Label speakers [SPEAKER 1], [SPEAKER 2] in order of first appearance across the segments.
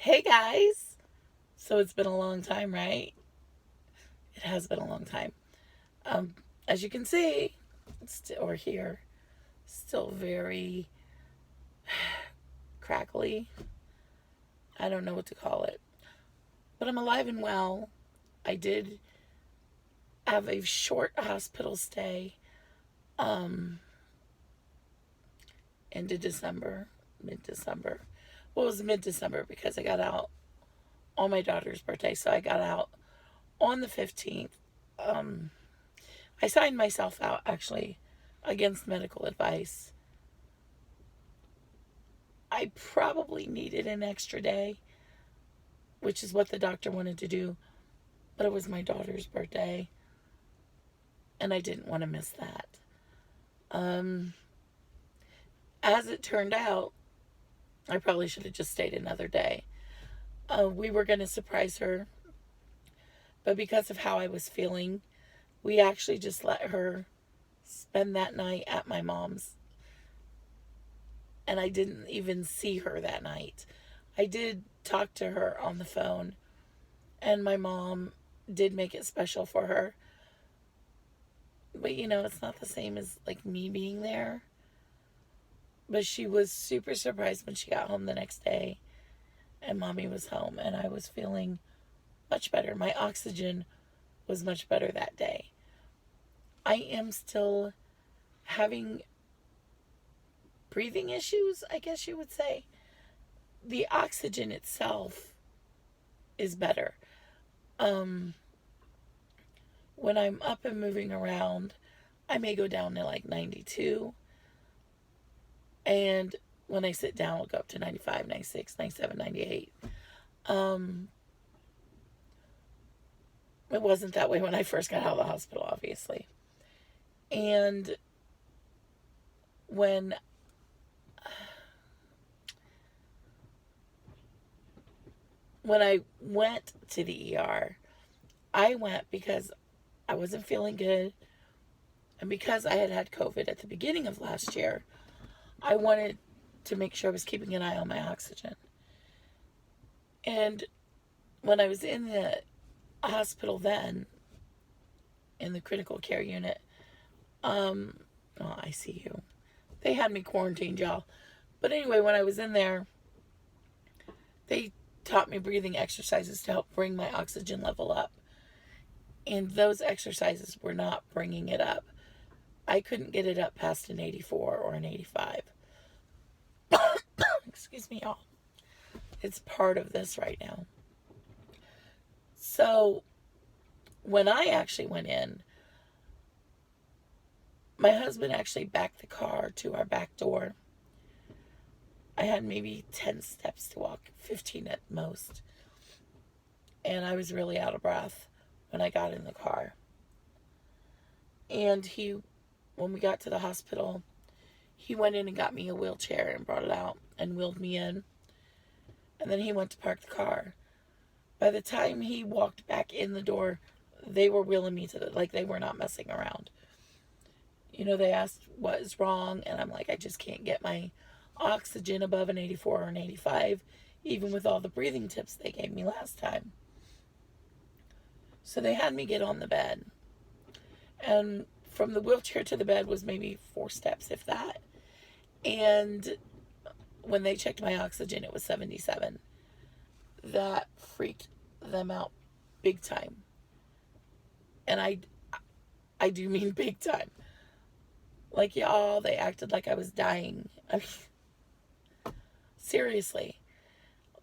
[SPEAKER 1] Hey guys! So it's been a long time, right? It has been a long time. Um, as you can see, or hear, still very crackly. I don't know what to call it. But I'm alive and well. I did have a short hospital stay um, into December, mid December. Well, it was mid December because I got out on my daughter's birthday. So I got out on the 15th. Um, I signed myself out actually against medical advice. I probably needed an extra day, which is what the doctor wanted to do, but it was my daughter's birthday and I didn't want to miss that. Um, as it turned out, I probably should have just stayed another day. We were going to surprise her, but because of how I was feeling, we actually just let her spend that night at my mom's, and I didn't even see her that night. I did talk to her on the phone, and my mom did make it special for her. But it's not the same as like me being there. But she was super surprised when she got home the next day and mommy was home and I was feeling much better. My oxygen was much better that day. I am still having breathing issues, I guess you would say. The oxygen itself is better. Um, when I'm up and moving around, I may go down to like 92. And when I sit down, I'll go up to 95, 96, 97, 98. Um, it wasn't that way when I first got out of the hospital, obviously. And when when I went to the ER, I went because I wasn't feeling good, and because I had had COVID at the beginning of last year, I wanted to make sure I was keeping an eye on my oxygen. And when I was in the hospital then, in the critical care unit, well, ICU, they had me quarantined, y'all. But anyway, when I was in there, they taught me breathing exercises to help bring my oxygen level up. And those exercises were not bringing it up. I couldn't get it up past an 84 or an 85. Excuse me, y'all. It's part of this right now. So when I actually went in, my husband actually backed the car to our back door. I had maybe 10 steps to walk, 15 at most. And I was really out of breath when I got in the car. And when we got to the hospital, he went in and got me a wheelchair and brought it out and wheeled me in. And then he went to park the car. By the time he walked back in the door, they were wheeling me like they were not messing around. They asked what is wrong, and I'm like, I just can't get my oxygen above an 84 or an 85, even with all the breathing tips they gave me last time. So they had me get on the bed. And from the wheelchair to the bed was maybe 4 steps, if that. And when they checked my oxygen, it was 77. That freaked them out big time. And I do mean big time. Like, y'all, they acted like I was dying. I mean, seriously.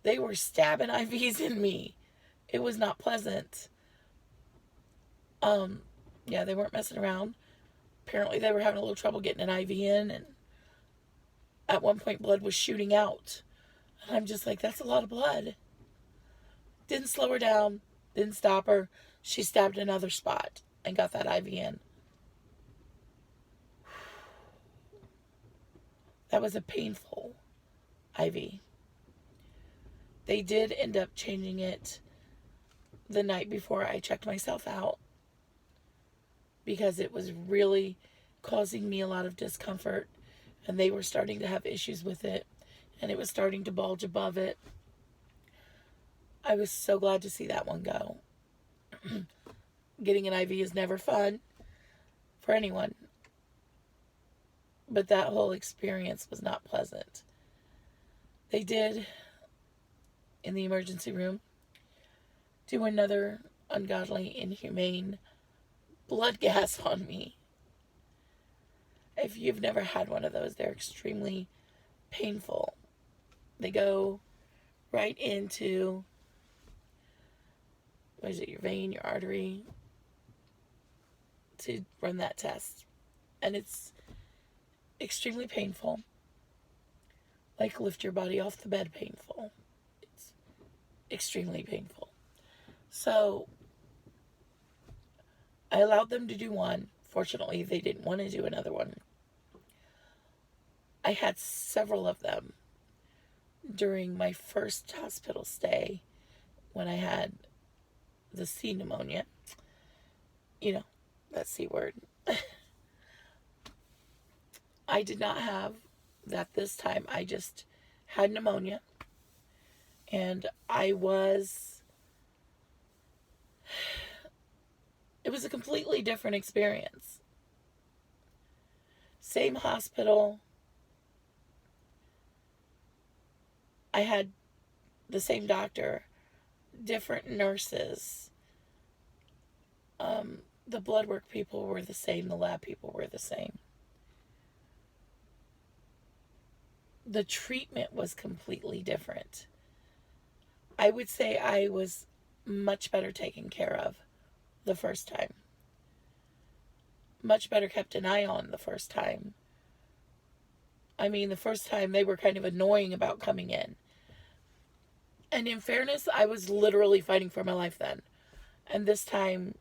[SPEAKER 1] They were stabbing IVs in me. It was not pleasant. Yeah, they weren't messing around. Apparently they were having a little trouble getting an IV in, and at one point blood was shooting out. And I'm just like, that's a lot of blood. Didn't slow her down, didn't stop her. She stabbed another spot and got that IV in. That was a painful IV. They did end up changing it the night before I checked myself out because it was really causing me a lot of discomfort, and they were starting to have issues with it, and it was starting to bulge above it. I was so glad to see that one go. Getting an IV is never fun for anyone, but that whole experience was not pleasant. They did, in the emergency room, do another ungodly, inhumane blood gas on me. If you've never had one of those, they're extremely painful. They go right into, what is it, your vein, your artery, to run that test. And it's extremely painful. Like lift your body off the bed painful. It's extremely painful. So I allowed them to do one. Fortunately, they didn't want to do another one. I had several of them during my first hospital stay when I had the C pneumonia. You know, that C word. I did not have that this time. I just had pneumonia. And it was a completely different experience. Same hospital. I had the same doctor, different nurses. The blood work people were the same. The lab people were the same. The treatment was completely different. I would say I was much better taken care of the first time. Much better kept an eye on the first time. I mean, the first time they were kind of annoying about coming in. And in fairness, I was literally fighting for my life then. And this time,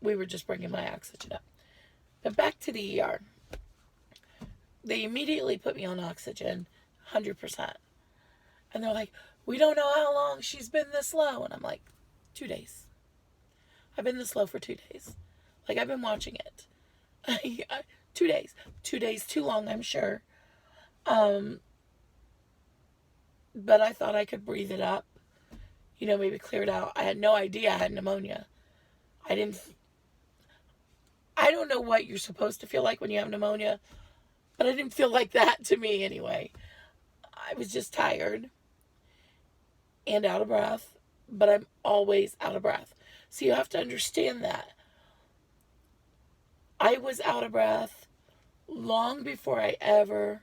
[SPEAKER 1] we were just bringing my oxygen up. But back to the ER. They immediately put me on oxygen, 100%. And they're like, we don't know how long she's been this low. And I'm like, 2 days. I've been this low for 2 days. Like, I've been watching it. 2 days. 2 days too long, I'm sure. But I thought I could breathe it up. You know, maybe clear it out. I had no idea I had pneumonia. I don't know what you're supposed to feel like when you have pneumonia, but I didn't feel like that to me anyway. I was just tired and out of breath, but I'm always out of breath. So you have to understand that. I was out of breath long before I ever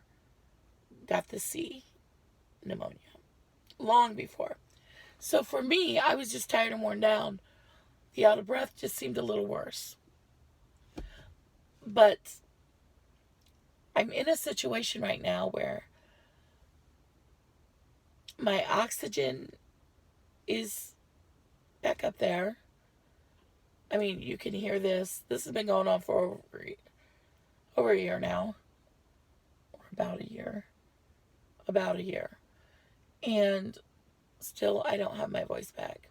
[SPEAKER 1] got the C pneumonia. Long before. So for me, I was just tired and worn down. The out of breath just seemed a little worse. But I'm in a situation right now where my oxygen is back up there. I mean, you can hear this. This has been going on for over a year now. Or about a year. About a year. And still, I don't have my voice back.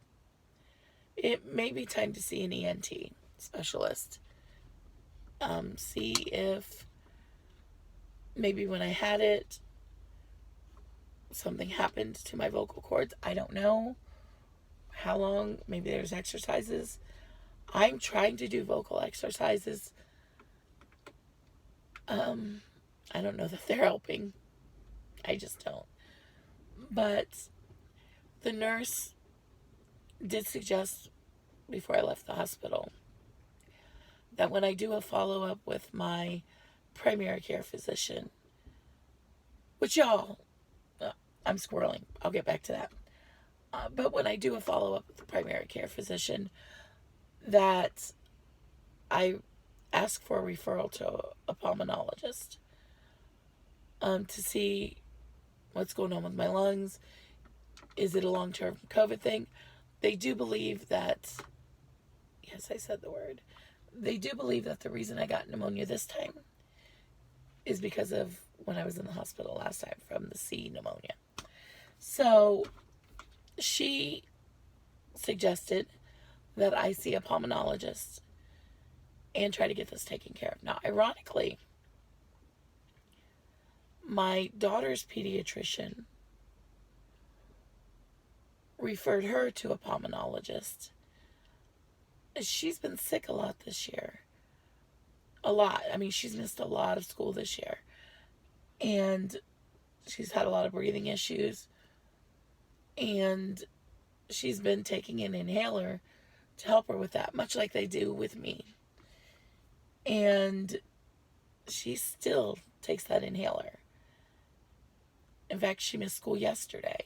[SPEAKER 1] It may be time to see an ENT specialist. See if maybe when I had it, something happened to my vocal cords. I don't know how long. Maybe there's exercises. I'm trying to do vocal exercises. I don't know that they're helping. I just don't. But the nurse did suggest before I left the hospital that when I do a follow-up with my primary care physician, which y'all, I'm squirreling. I'll get back to that. But when I do a follow-up with the primary care physician, that I ask for a referral to a pulmonologist to see what's going on with my lungs. Is it a long-term COVID thing? They do believe that, yes, I said the word. They do believe that the reason I got pneumonia this time is because of when I was in the hospital last time from the C pneumonia. So she suggested that I see a pulmonologist and try to get this taken care of. Now, ironically, my daughter's pediatrician referred her to a pulmonologist. She's been sick a lot this year. A lot. I mean, she's missed a lot of school this year. And she's had a lot of breathing issues. And she's been taking an inhaler to help her with that, much like they do with me. And she still takes that inhaler. In fact, she missed school yesterday.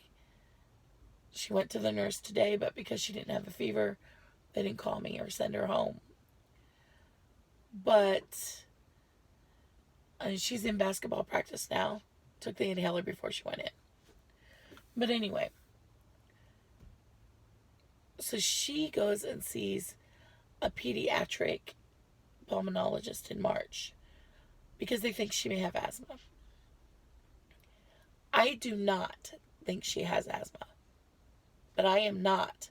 [SPEAKER 1] She went to the nurse today, but because she didn't have a fever, they didn't call me or send her home. But she's in basketball practice now. Took the inhaler before she went in. But anyway, so she goes and sees a pediatric pulmonologist in March because they think she may have asthma. I do not think she has asthma, but I am not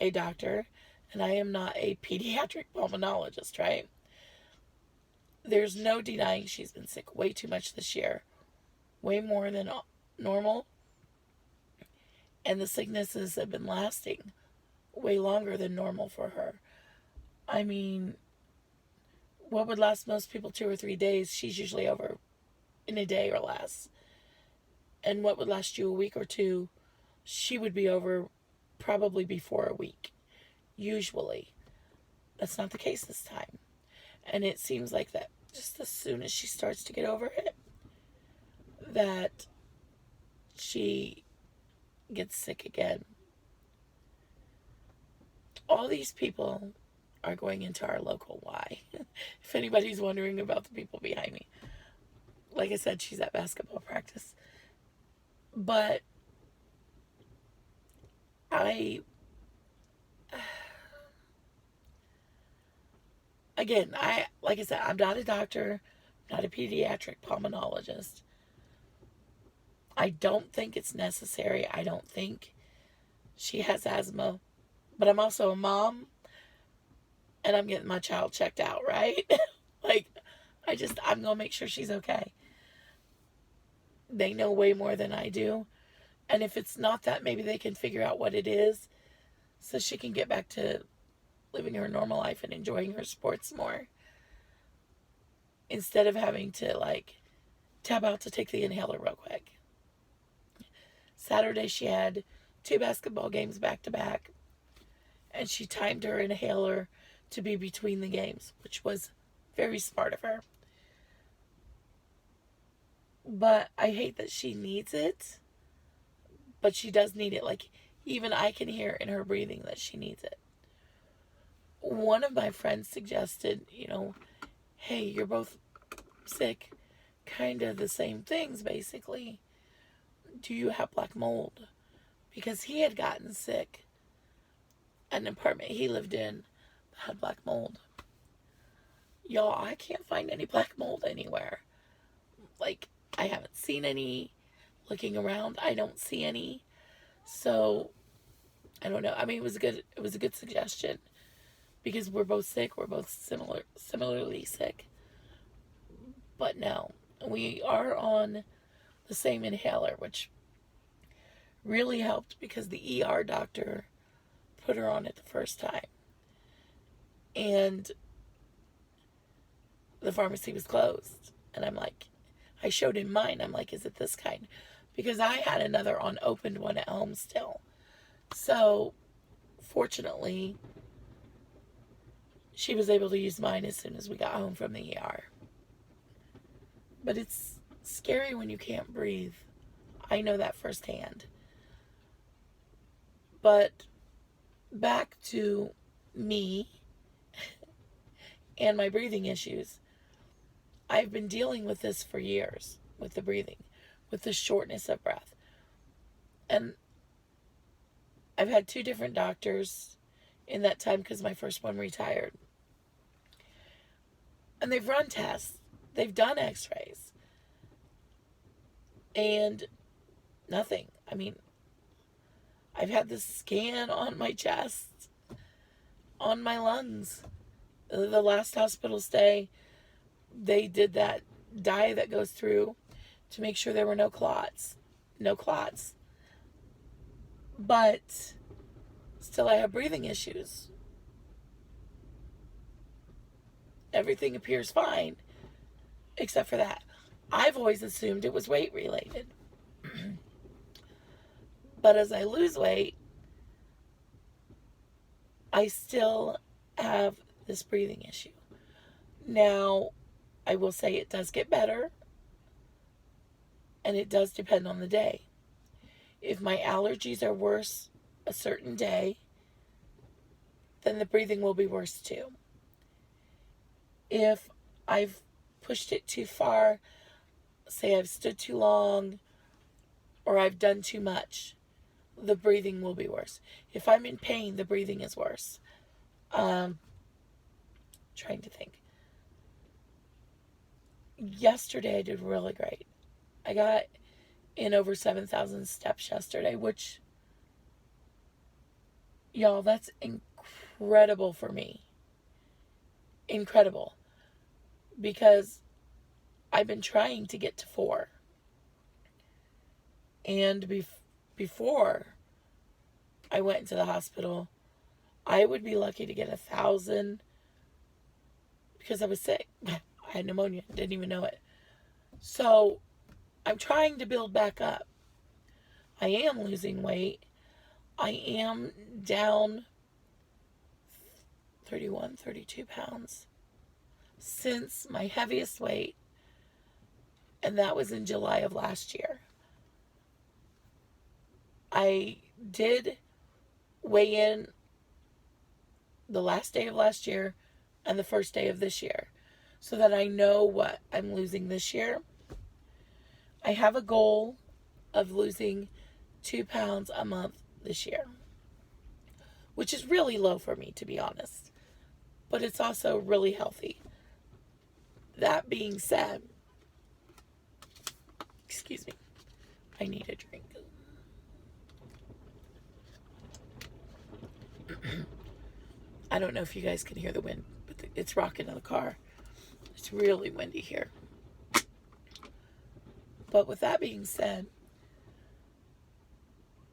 [SPEAKER 1] a doctor and I am not a pediatric pulmonologist, right? There's no denying she's been sick way too much this year, way more than normal, and the sicknesses have been lasting way longer than normal for her. I mean, what would last most people 2 or 3 days, she's usually over in a day or less. And what would last you a week or two, she would be over probably before a week. Usually. That's not the case this time. And it seems like that just as soon as she starts to get over it, that she gets sick again. All these people are going into our local Y. If anybody's wondering about the people behind me. Like I said, she's at basketball practice. But like I said, I'm not a doctor, not a pediatric pulmonologist. I don't think it's necessary. I don't think she has asthma. But I'm also a mom, and I'm getting my child checked out, right? I'm going to make sure she's okay. They know way more than I do. And if it's not that, maybe they can figure out what it is so she can get back to living her normal life and enjoying her sports more. Instead of having to, tap out to take the inhaler real quick. Saturday, she had 2 basketball games back to back. And she timed her inhaler to be between the games, which was very smart of her. But I hate that she needs it. But she does need it. Even I can hear in her breathing that she needs it. One of my friends suggested, hey, you're both sick. Kind of the same things, basically. Do you have black mold? Because he had gotten sick. An apartment he lived in had black mold. Y'all, I can't find any black mold anywhere. I haven't seen any. Looking around, I don't see any. So, I don't know. I mean, it was a good suggestion. Because we're both sick. We're both similarly sick. But no. We are on the same inhaler, which really helped because the ER doctor put her on it the first time. And the pharmacy was closed. And I showed him mine. I'm like, is it this kind? Because I had another unopened one at home still. So, fortunately, she was able to use mine as soon as we got home from the ER. But it's scary when you can't breathe. I know that firsthand. But back to me and my breathing issues. I've been dealing with this for years, with the breathing, with the shortness of breath. And I've had 2 different doctors in that time because my first one retired. And they've run tests. They've done x-rays. And nothing. I mean, I've had this scan on my chest, on my lungs. The last hospital stay, they did that dye that goes through to make sure there were no clots. No clots. But Still, I have breathing issues. Everything appears fine, except for that. I've always assumed it was weight related. But as I lose weight, I still have this breathing issue. Now, I will say it does get better, and it does depend on the day. If my allergies are worse a certain day, then the breathing will be worse too. If I've pushed it too far, say I've stood too long, or I've done too much, the breathing will be worse. If I'm in pain, the breathing is worse. Trying to think. Yesterday I did really great. I got in over 7,000 steps yesterday, which, y'all, that's incredible for me. Incredible. Because I've been trying to get to 4. And before I went into the hospital, I would be lucky to get 1,000 because I was sick. I had pneumonia. Didn't even know it. So I'm trying to build back up. I am losing weight. I am down 31, 32 pounds since my heaviest weight, and that was in July of last year. I did weigh in the last day of last year and the first day of this year so that I know what I'm losing this year. I have a goal of losing 2 pounds a month this year, which is really low for me, to be honest, but it's also really healthy. That being said, excuse me, I need a drink. I don't know if you guys can hear the wind, but it's rocking in the car. It's really windy here. But with that being said,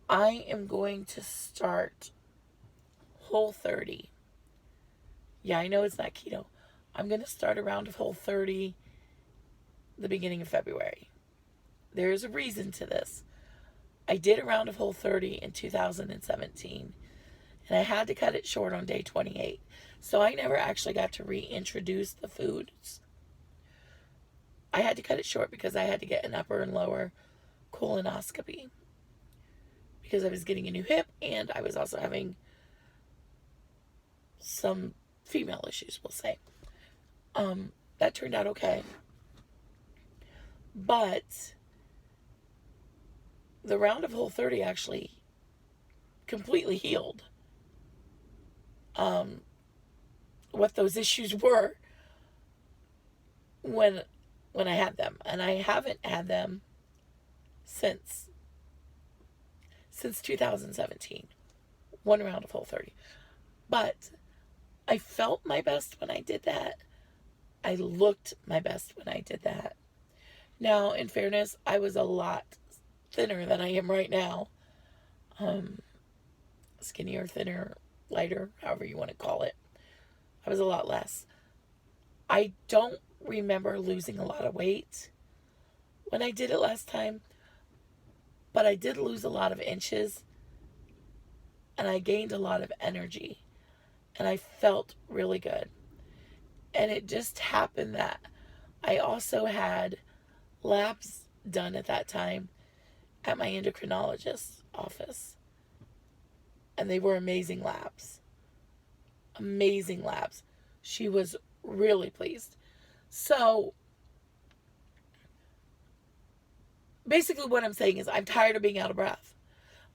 [SPEAKER 1] I am going to start Whole30. Yeah, I know it's not keto. I'm going to start a round of Whole30 the beginning of February. There is a reason to this. I did a round of Whole30 in 2017, and I had to cut it short on day 28. So I never actually got to reintroduce the foods. I had to cut it short because I had to get an upper and lower colonoscopy because I was getting a new hip, and I was also having some female issues, we'll say. That turned out okay. But the round of Whole30 actually completely healed what those issues were when I had them. And I haven't had them since 2017. One round of Whole30. But I felt my best when I did that. I looked my best when I did that. Now, in fairness, I was a lot thinner than I am right now. Skinnier, thinner, lighter, however you want to call it. I was a lot less. I don't remember losing a lot of weight when I did it last time, but I did lose a lot of inches, and I gained a lot of energy, and I felt really good. And it just happened that I also had labs done at that time at my endocrinologist's office. And they were amazing labs. Amazing labs. She was really pleased. So, basically what I'm saying is I'm tired of being out of breath.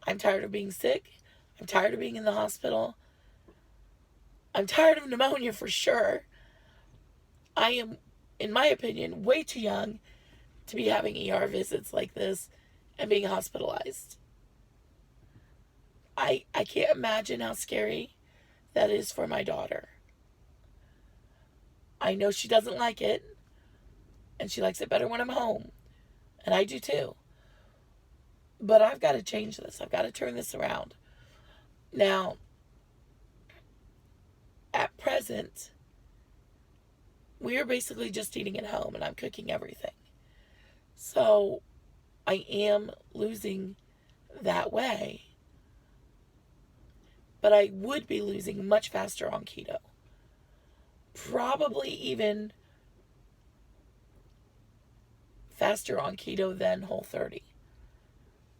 [SPEAKER 1] I'm tired of being sick. I'm tired of being in the hospital. I'm tired of pneumonia for sure. I am, in my opinion, way too young to be having ER visits like this and being hospitalized. I can't imagine how scary that is for my daughter. I know she doesn't like it, and she likes it better when I'm home, and I do too. But I've got to change this. I've got to turn this around. Now, at present, we are basically just eating at home and I'm cooking everything. So I am losing that way, but I would be losing much faster on keto. Probably even faster on keto than Whole30.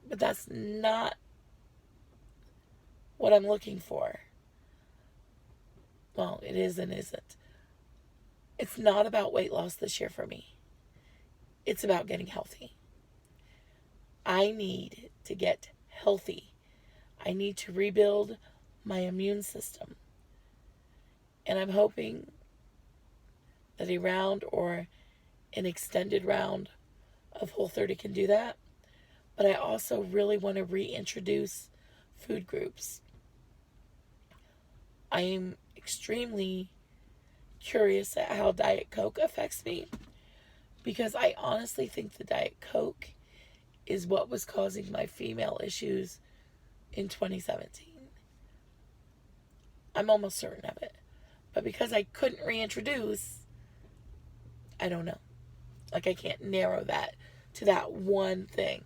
[SPEAKER 1] But that's not what I'm looking for. Well, it is and isn't. It's not about weight loss this year for me. It's about getting healthy. I need to get healthy. I need to rebuild my immune system. And I'm hoping that a round or an extended round of Whole30 can do that. But I also really want to reintroduce food groups. I am extremely curious at how Diet Coke affects me, because I honestly think the Diet Coke is what was causing my female issues in 2017. I'm almost certain of it. But because I couldn't reintroduce, I don't know. Like, I can't narrow that to that one thing.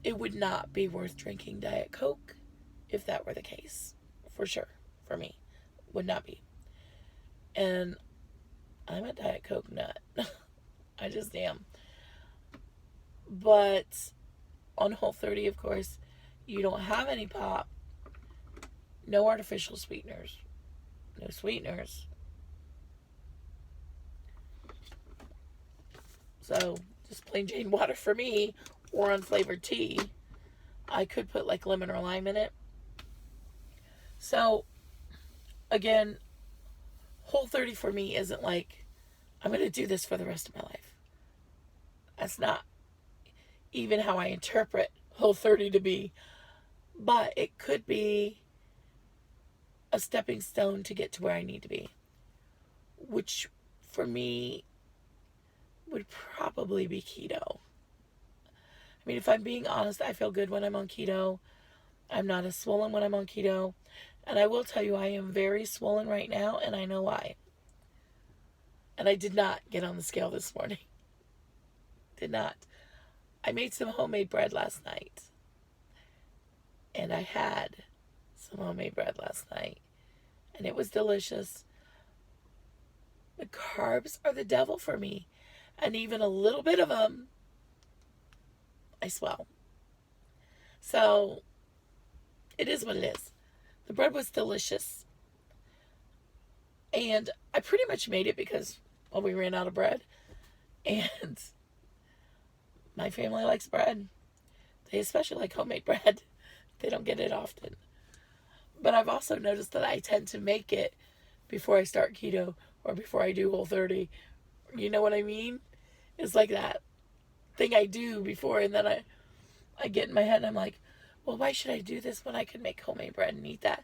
[SPEAKER 1] It would not be worth drinking Diet Coke if that were the case. For sure. For me. Would not be. And I'm a Diet Coke nut. I just am. But on Whole30, of course, you don't have any pop. No artificial sweeteners. No sweeteners. So, just plain Jane water for me, or unflavored tea. I could put like lemon or lime in it. So, again, Whole30 for me isn't like, I'm going to do this for the rest of my life. That's not even how I interpret Whole30 to be. But it could be a stepping stone to get to where I need to be. Which, for me, would probably be keto. I mean, if I'm being honest, I feel good when I'm on keto. I'm not as swollen when I'm on keto. And I will tell you, I am very swollen right now, and I know why. And I did not get on the scale this morning. Did not. I made some homemade bread last night. And I had some homemade bread last night. And it was delicious. The carbs are the devil for me. And even a little bit of them, I swell. So, it is what it is. The bread was delicious. And I pretty much made it because, well, we ran out of bread. And my family likes bread. They especially like homemade bread. They don't get it often. But I've also noticed that I tend to make it before I start keto or before I do Whole30. You know what I mean? It's like that thing I do before, and then I get in my head and I'm like, well, why should I do this when I could make homemade bread and eat that?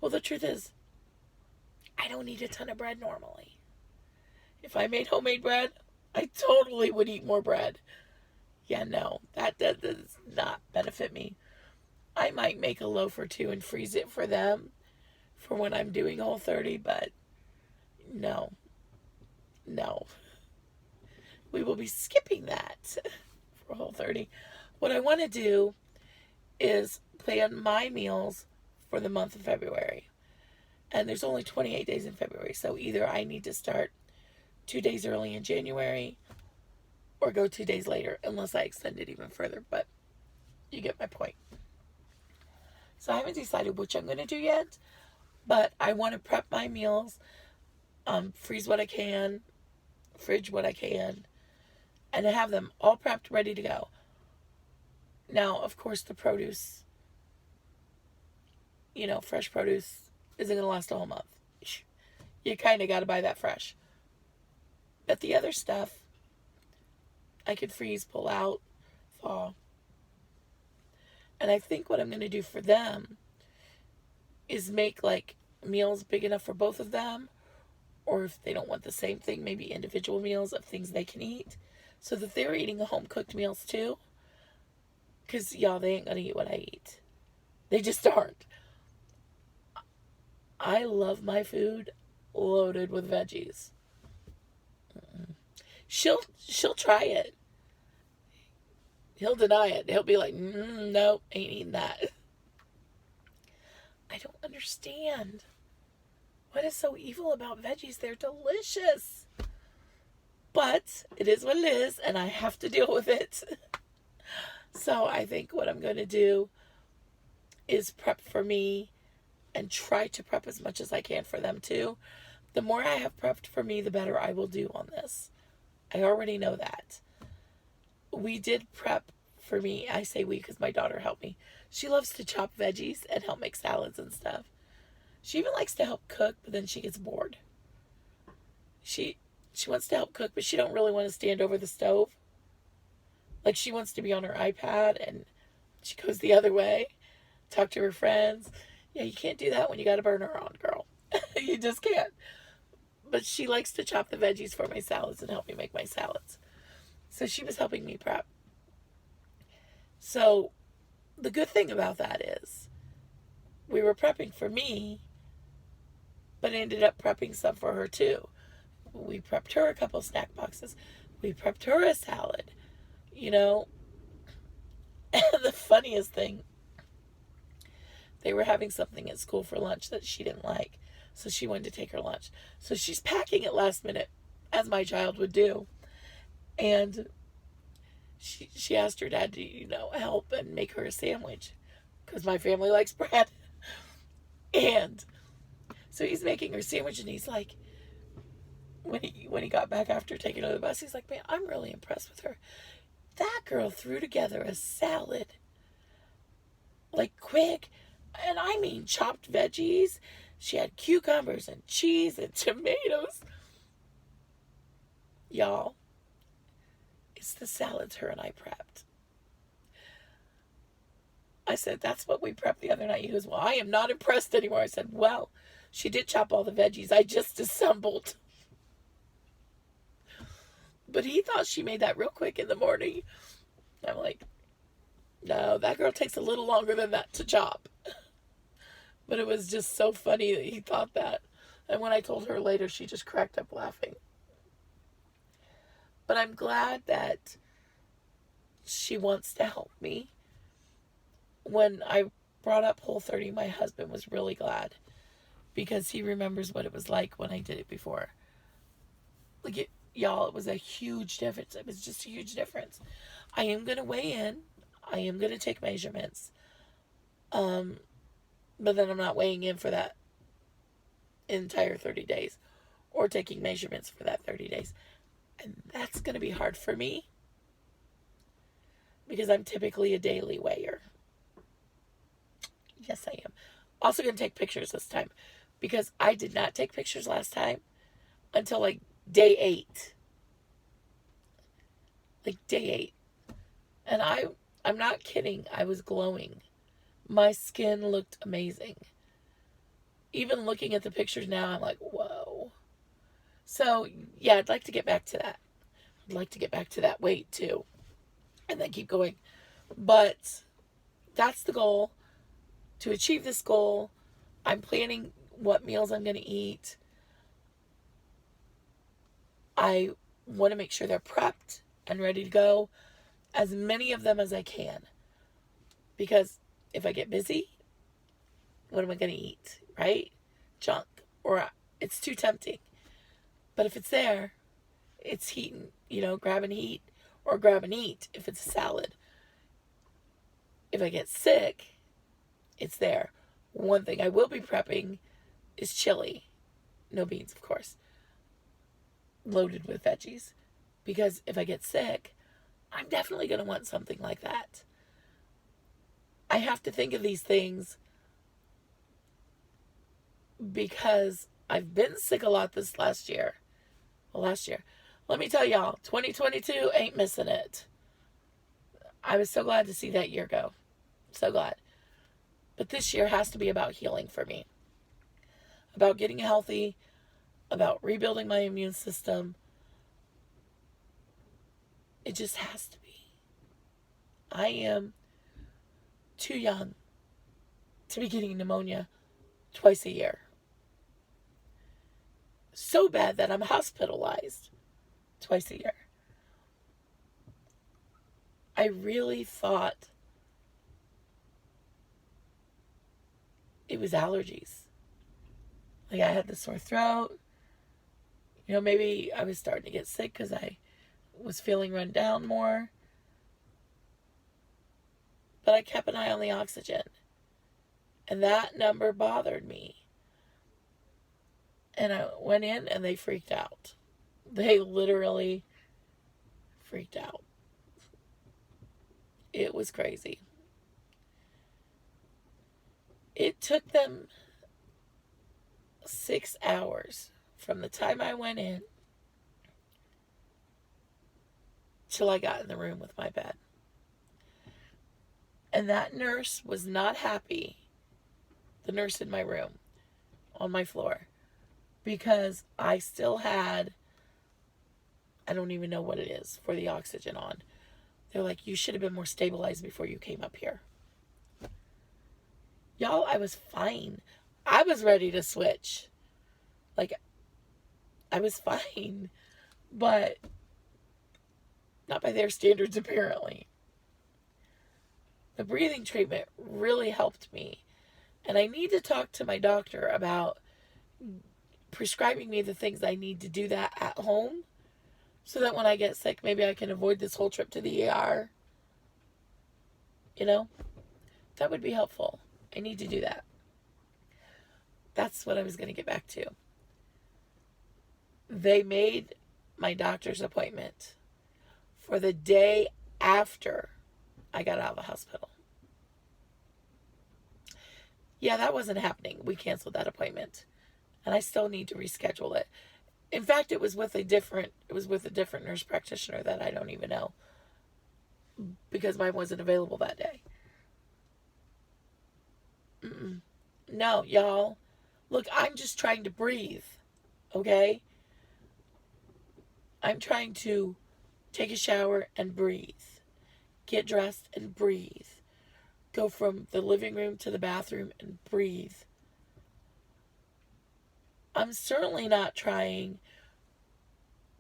[SPEAKER 1] Well, the truth is, I don't eat a ton of bread normally. If I made homemade bread, I totally would eat more bread. Yeah, no, that does not benefit me. I might make a loaf or two and freeze it for them for when I'm doing Whole30, but no. We will be skipping that for Whole30. What I want to do is plan my meals for the month of February. And there's only 28 days in February, so either I need to start 2 days early in January or go 2 days later, unless I extend it even further, but you get my point. So I haven't decided which I'm going to do yet, but I want to prep my meals, freeze what I can, fridge what I can, and have them all prepped, ready to go. Now, of course, the produce, fresh produce isn't going to last a whole month. You kind of got to buy that fresh. But the other stuff, I could freeze, pull out, thaw. And I think what I'm going to do for them is make like meals big enough for both of them. Or if they don't want the same thing, maybe individual meals of things they can eat. So that they're eating home cooked meals too. Because, y'all, they ain't going to eat what I eat. They just aren't. I love my food loaded with veggies. She'll try it. He'll deny it. He'll be like, nope, ain't eating that. I don't understand. What is so evil about veggies? They're delicious. But it is what it is, and I have to deal with it. So I think what I'm going to do is prep for me and try to prep as much as I can for them too. The more I have prepped for me, the better I will do on this. I already know that. We did prep for me. I say we because my daughter helped me. She loves to chop veggies and help make salads and stuff. She even likes to help cook, but then she gets bored. She wants to help cook, but she don't really want to stand over the stove. Like, she wants to be on her iPad, and she goes the other way, talk to her friends. Yeah, you can't do that when you got a burner on, girl. You just can't. But she likes to chop the veggies for my salads and help me make my salads. So she was helping me prep. So the good thing about that is we were prepping for me, but ended up prepping some for her too. We prepped her a couple snack boxes. We prepped her a salad. You know, and the funniest thing, they were having something at school for lunch that she didn't like. So she wanted to take her lunch. So she's packing it last minute, as my child would do. And she asked her dad to, help and make her a sandwich. Because my family likes bread. And so he's making her sandwich, and he's like, when he got back after taking her to the bus, he's like, man, I'm really impressed with her. That girl threw together a salad. Like, quick. And I mean chopped veggies. She had cucumbers and cheese and tomatoes. Y'all, it's the salads her and I prepped. I said, that's what we prepped the other night. He goes, well, I am not impressed anymore. I said, well, she did chop all the veggies. I just assembled. But he thought she made that real quick in the morning. I'm like, no, that girl takes a little longer than that to chop. But it was just so funny that he thought that. And when I told her later, she just cracked up laughing. But I'm glad that she wants to help me. When I brought up Whole30, my husband was really glad. Because he remembers what it was like when I did it before. Like, y'all, it was a huge difference. It was just a huge difference. I am going to weigh in. I am going to take measurements. But then I'm not weighing in for that entire 30 days. Or taking measurements for that 30 days. And that's going to be hard for me. Because I'm typically a daily weigher. Yes, I am. Also going to take pictures this time. Because I did not take pictures last time until like day 8. Like day 8. And I'm not kidding. I was glowing. My skin looked amazing. Even looking at the pictures now, I'm like, whoa. So, yeah, I'd like to get back to that. I'd like to get back to that weight too. And then keep going. But that's the goal. To achieve this goal, I'm planning what meals I'm going to eat. I want to make sure they're prepped and ready to go. As many of them as I can. Because if I get busy, what am I going to eat? Right? Junk. Or it's too tempting. But if it's there, it's heating. Grab and heat. Or grab and eat if it's a salad. If I get sick, it's there. One thing I will be prepping is chili. No beans, of course. Loaded with veggies. Because if I get sick, I'm definitely going to want something like that. I have to think of these things because I've been sick a lot this last year. Well, last year. Let me tell y'all, 2022 ain't missing it. I was so glad to see that year go. So glad. But this year has to be about healing for me. About getting healthy. About rebuilding my immune system. It just has to be. I am too young to be getting pneumonia twice a year. So bad that I'm hospitalized twice a year. I really thought it was allergies. Like I had the sore throat. Maybe I was starting to get sick because I was feeling run down more. But I kept an eye on the oxygen. And that number bothered me. And I went in and they freaked out. They literally freaked out. It was crazy. It took them 6 hours from the time I went in till I got in the room with my bed. And that nurse was not happy, the nurse in my room, on my floor, because I still had, I don't even know what it is, for the oxygen on. They're like, you should have been more stabilized before you came up here. Y'all, I was fine. I was ready to switch. Like, I was fine. But not by their standards, apparently. The breathing treatment really helped me. And I need to talk to my doctor about prescribing me the things I need to do that at home, so that when I get sick, maybe I can avoid this whole trip to the ER. That would be helpful. I need to do that. That's what I was going to get back to. They made my doctor's appointment for the day after I got out of the hospital. Yeah, that wasn't happening. We canceled that appointment. And I still need to reschedule it. In fact, it was with a different nurse practitioner that I don't even know, because mine wasn't available that day. No, y'all. Look, I'm just trying to breathe. Okay? I'm trying to take a shower and breathe. Get dressed and breathe. Go from the living room to the bathroom and breathe. I'm certainly not trying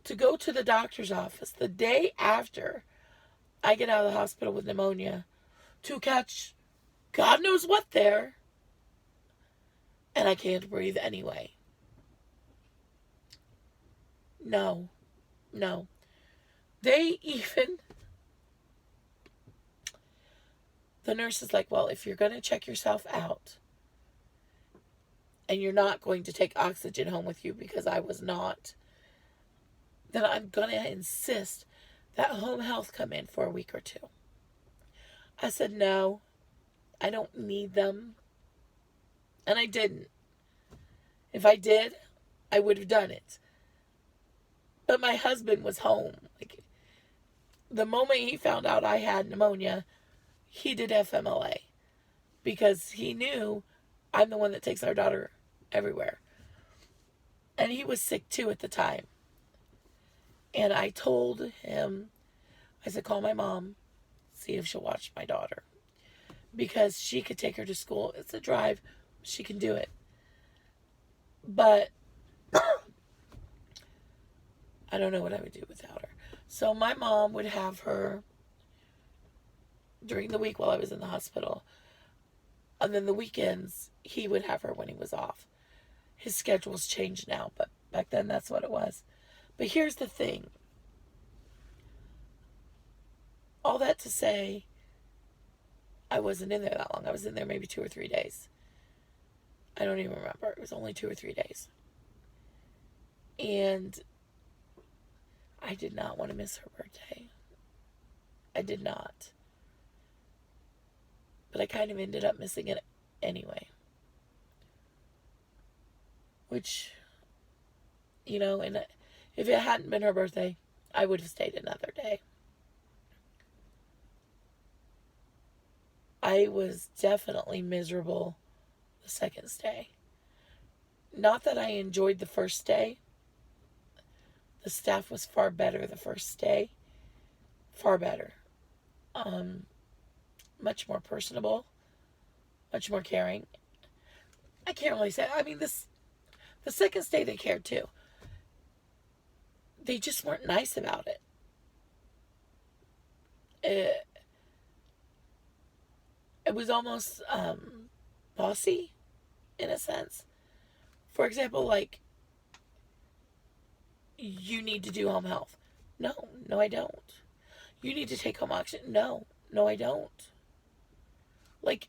[SPEAKER 1] to go to the doctor's office the day after I get out of the hospital with pneumonia to catch God knows what there, and I can't breathe anyway. No. The nurse is like, well, if you're going to check yourself out and you're not going to take oxygen home with you, because I was not, then I'm going to insist that home health come in for a week or two. I said, no, I don't need them. And I didn't. If I did, I would have done it. But my husband was home. Like, the moment he found out I had pneumonia, he did FMLA, because he knew I'm the one that takes our daughter everywhere. And he was sick too at the time. And I told him, I said, call my mom, see if she'll watch my daughter, because she could take her to school. It's a drive. She can do it. But I don't know what I would do without her. So my mom would have her during the week while I was in the hospital. And then the weekends, he would have her when he was off. His schedule's changed now, but back then that's what it was. But here's the thing. All that to say, I wasn't in there that long. I was in there maybe 2 or 3 days. I don't even remember. It was only 2 or 3 days. And I did not want to miss her birthday. I did not. But I kind of ended up missing it anyway. Which, and if it hadn't been her birthday, I would have stayed another day. I was definitely miserable the second stay. Not that I enjoyed the first day. The staff was far better the first day. Far better. Much more personable. much more caring. I can't really say. I mean, the second stay they cared too. They just weren't nice about it. It was almost bossy in a sense. For example, like, you need to do home health. No, no, I don't. You need to take home oxygen. No, no, I don't. Like,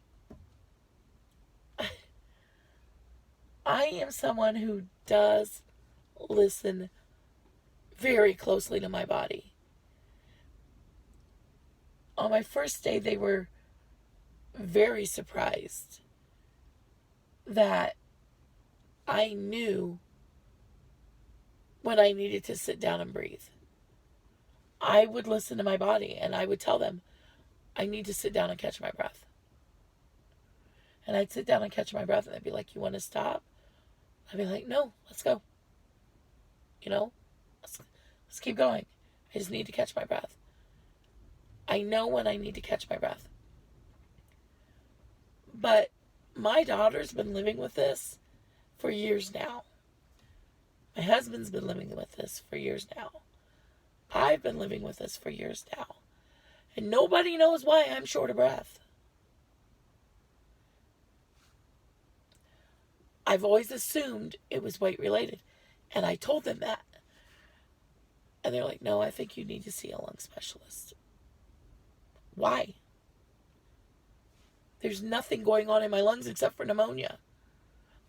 [SPEAKER 1] I am someone who does listen very closely to my body. On my first day, they were very surprised that I knew when I needed to sit down and breathe. I would listen to my body and I would tell them, I need to sit down and catch my breath. And I'd sit down and catch my breath and they'd be like, you want to stop? I'd be like, no, let's go. You know, let's keep going. I just need to catch my breath. I know when I need to catch my breath. But my daughter's been living with this for years now. My husband's been living with this for years now. I've been living with this for years now. And nobody knows why I'm short of breath. I've always assumed it was weight related. And I told them that. And they're like, no, I think you need to see a lung specialist. Why? There's nothing going on in my lungs except for pneumonia.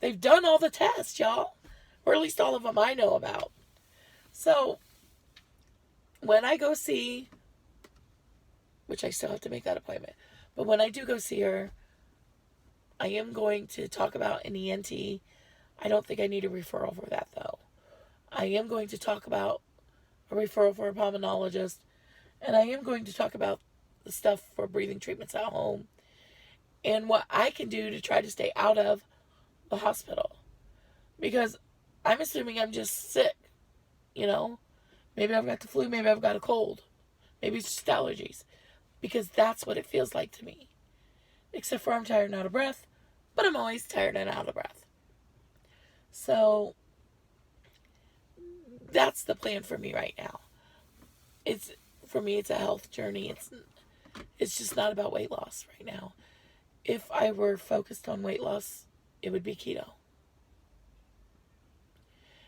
[SPEAKER 1] They've done all the tests, y'all. Or at least all of them I know about. So, when I go see, which I still have to make that appointment, but when I do go see her, I am going to talk about an ENT. I don't think I need a referral for that, though. I am going to talk about a referral for a pulmonologist, and I am going to talk about the stuff for breathing treatments at home and what I can do to try to stay out of the hospital. Because I'm assuming I'm just sick, you know? Maybe I've got the flu, maybe I've got a cold. Maybe it's just allergies. Because that's what it feels like to me. Except for I'm tired and out of breath, but I'm always tired and out of breath. So, that's the plan for me right now. For me, it's a health journey. It's just not about weight loss right now. If I were focused on weight loss, it would be keto.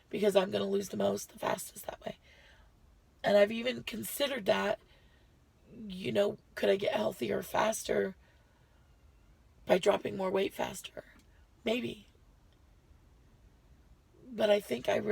[SPEAKER 1] Because I'm going to lose the most, the fastest that way. And I've even considered that, you know, could I get healthier faster by dropping more weight faster? Maybe. But I think I really